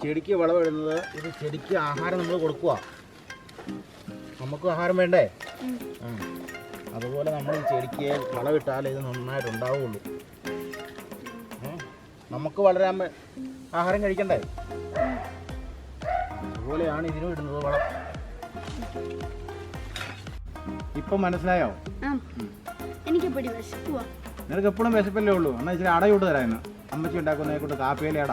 ചെടിക്ക് വളമിടുന്നത് ഇത് ചെടിക്ക് ആഹാരം നമ്മൾ കൊടുക്കുക. നമുക്ക് ആഹാരം വേണ്ടേ? അതുപോലെ നമ്മൾ ഈ ചെടിക്ക് വളമിട്ടാൽ ഇത് നന്നായിട്ടുണ്ടാവുള്ളൂ. നമുക്ക് വളരാൻ ആഹാരം കഴിക്കണ്ടേ? അതുപോലെയാണ് ഇതിനും ഇടുന്നത് വളം. ഇപ്പം മനസ്സിലായോ? നിനക്ക് എപ്പോഴും വിശപ്പല്ലേ ഉള്ളൂ. എന്നാൽ ഇച്ചിരി അട ചൂട്ട് തരാം. ഇന്ന് അമ്മച്ചി ഉണ്ടാക്കുന്നതിനെ കൊണ്ട് കാപ്പിയിലെ അട.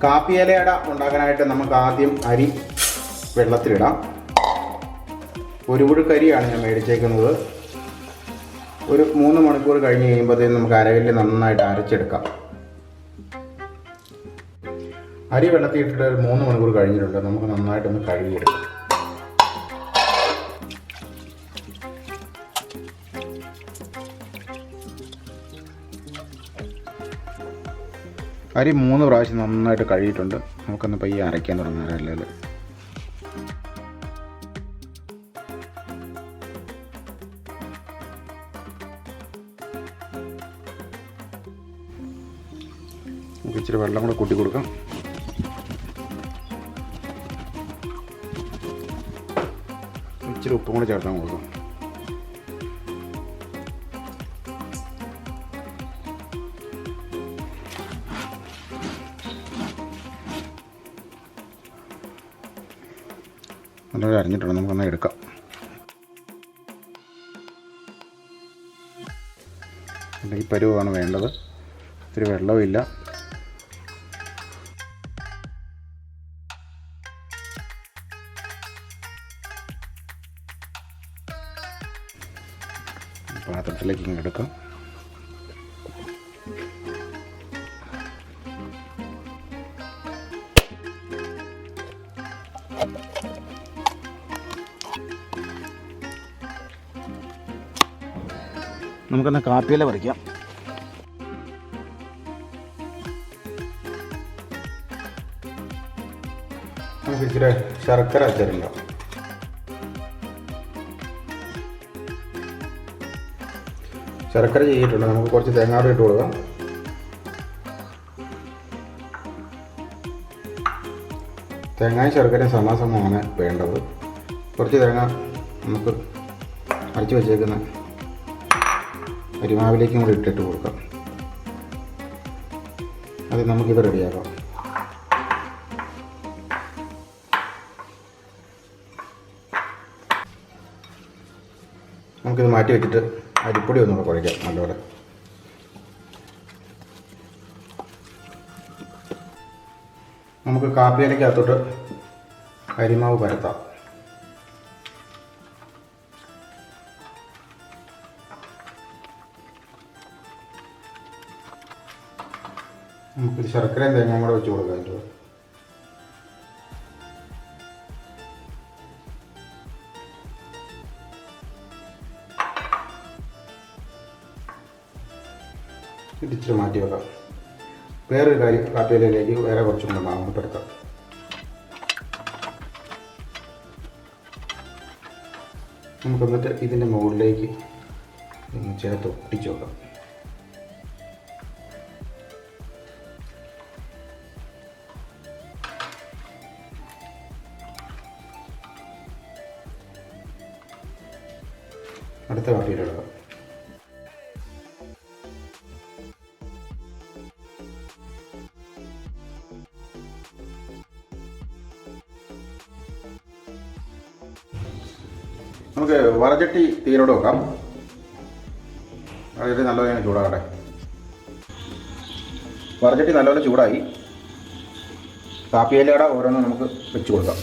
കാപ്പിയില അട ഉണ്ടാക്കാനായിട്ട് നമുക്ക് ആദ്യം അരി വെള്ളത്തിലിടാം. ഒരു പുഴുക്കരിയാണ് ഞാൻ മേടിച്ചേക്കുന്നത്. ഒരു 3 മണിക്കൂർ കഴിഞ്ഞ് കഴിയുമ്പോഴത്തേക്കും നമുക്ക് അരകല്ല് നന്നായിട്ട് അരച്ചെടുക്കാം. അരി വെള്ളത്തിൽ ഇട്ടിട്ട് ഒരു 3 മണിക്കൂർ കഴിഞ്ഞിട്ടുണ്ട്. നമുക്ക് നന്നായിട്ടൊന്ന് കഴുകിയെടുക്കാം. അരി 3 പ്രാവശ്യം നന്നായിട്ട് കഴുകിയിട്ടുണ്ട്. നമുക്കൊന്ന് പയ്യെ അരയ്ക്കാൻ തുടങ്ങാം. അരല്ലേ നമുക്ക് ഇച്ചിരി വെള്ളം കൂടെ കൂട്ടി കൊടുക്കാം. ഇച്ചിരി ഉപ്പും കൂടെ ചേർത്താൻ കൊടുക്കാം. നല്ലപോലെ അരിഞ്ഞിട്ടുണ്ട്. നമുക്കൊന്ന് എടുക്കാം. ഈ പരുവാണ് വേണ്ടത്. ഇത്തിരി വെള്ളമില്ല. പാത്രത്തിലേക്ക് ഇങ്ങനെ എടുക്കാം. നമുക്കെന്നാ കാപ്പിയില പറിക്കാം. നമുക്ക് ഇച്ചിരി ശർക്കര അച്ചറുണ്ടാവും. ശർക്കര ചെയ്തിട്ടുണ്ട്. നമുക്ക് കുറച്ച് തേങ്ങാട് ഇട്ട് കൊടുക്കാം. തേങ്ങയും ശർക്കരയും സമാസമമാണ് വേണ്ടത്. കുറച്ച് തേങ്ങ നമുക്ക് അരച്ച് വെച്ചേക്കുന്ന അരിമാവിലേക്കും കൂടി ഇട്ടിട്ട് കൊടുക്കാം. അത് നമുക്കിത് റെഡിയാക്കാം. നമുക്കിത് മാറ്റി വെച്ചിട്ട് അരിപ്പൊടി ഒന്നുകൂടെ കുഴയ്ക്കാം നല്ലപോലെ. നമുക്ക് കാപ്പിയിലക്കകത്തോട്ട് അരിമാവ് പരത്താം. നമുക്കിത് ശർക്കരയും തേങ്ങയും കൂടെ വെച്ച് കൊടുക്കാം. അതിൻ്റെ ഇടിച്ചിട്ട് മാറ്റി വെക്കാം. വേറൊരു കാപ്പിയിലേക്ക് വേറെ കുറച്ചും കൂടെ മാവ് പരത്താം. നമുക്ക് എന്നിട്ട് ഇതിൻ്റെ മുകളിലേക്ക് ചേർത്ത് ഒട്ടിച്ച് വെക്കാം. അടുത്ത കാപ്പിയിലെടുക്കാം. നമുക്ക് വറചട്ടി തീരോട് വെക്കാം. അതായത് നല്ലപോലെ ചൂടാകട്ടെ. വറചട്ടി നല്ലപോലെ ചൂടായി. കാപ്പിയിലയുടെ ഓരോന്ന് നമുക്ക് വെച്ച് കൊടുക്കാം.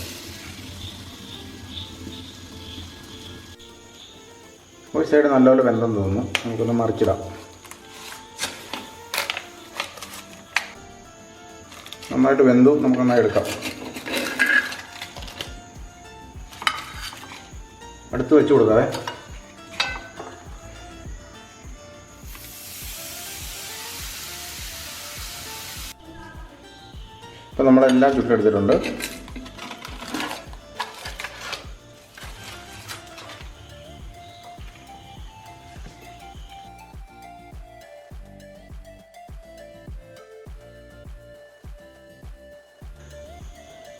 ഒരു സൈഡ് നല്ലപോലെ വെന്തെന്ന് തോന്നുന്നു. നമുക്കൊന്ന് മറിച്ചിടാം. നന്നായിട്ട് വെന്തു. നമുക്ക് നന്നായി എടുക്കാം. അടുത്ത് വെച്ച് കൊടുക്കാവേ. ഇപ്പം നമ്മളെല്ലാം ചുട്ടെടുത്തിട്ടുണ്ട്.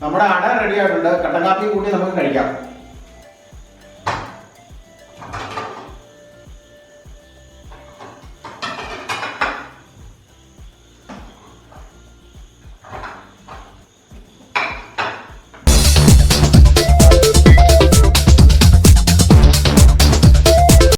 നമ്മുടെ അട റെഡി ആയിട്ടുണ്ട്. കട്ടൻ കാപ്പിയും കൂട്ടി നമുക്ക് കഴിക്കാം.